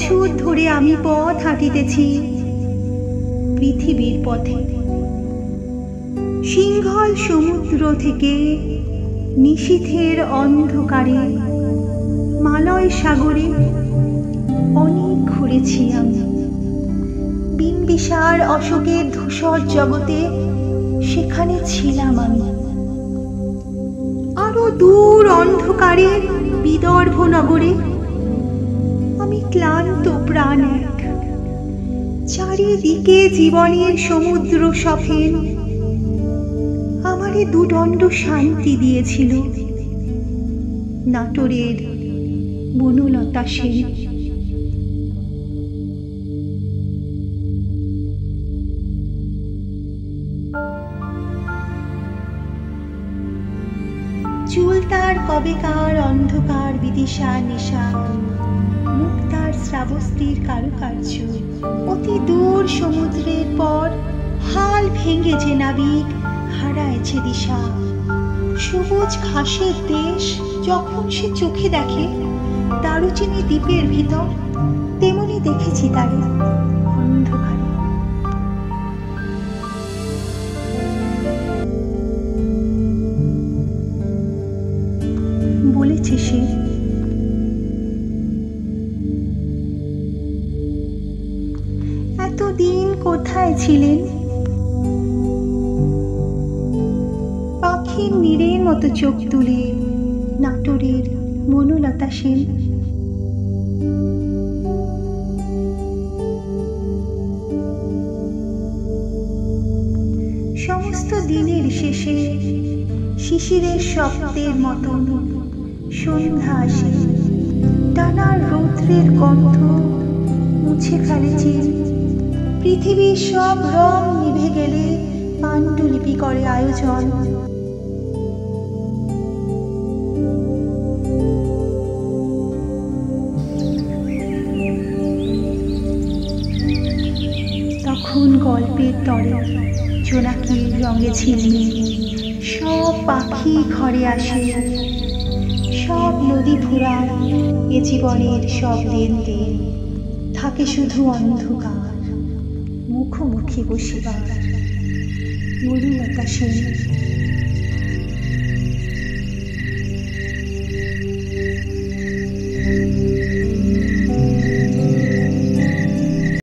বছর ধরে আমি পথ হাঁটিতেছি পৃথিবীর পথে। সিংহল সমুদ্র থেকে নিশীথের অন্ধকারে মালয় সাগরে অনেক ঘুরেছি আমি। বিম্বিসার অশোকের ধূসর জগতে সেখানে ছিলাম আমি। আরো দূর অন্ধকারে বিদর্ভ নগরে আমি ক্লান্ত প্রাণ এক। চারিদিকে জীবনের সমুদ্র সফেন আমারে দুদণ্ড শান্তি দিয়েছিল নাটোরের বনলতা সেন। চুল তার কবেকার অন্ধকার বিদিশা নেশা, মুখ তার শ্রাবস্তির কারুকার্য। অতি দূর সমুদ্রের পর হাল ভেঙে যে নাবিক হারায়ছে দিশা। সবুজ ঘাসের দেশ যখন সে চোখে দেখে দারুচিনি দ্বীপের ভিতর, তেমনি দেখেছি তারে অন্ধকারে। বলেছে সে, এতদিন কোথায় ছিলেন? পাখির নীড়ের মতো চোখ তুলে নাটোরের বনলতা সেন। সমস্ত দিনের শেষে শিশিরের শব্দের মতন সন্ধ্যা আসে। টানার রৌদ্রের গন্ধ মুছে ফেলে চির। পৃথিবীর সব রং নিভে গেলে পাণ্ডুলিপি করে আয়োজন। তখন গল্পের তরে জোনাকির রঙে ঝিলমিল সব পাখি ঘরে আসে। সব নদী ফুরায় এ জীবনের সব লেনদেন, থাকে শুধু অন্ধকার মুখোমুখি বসিবার বনলতা সেন।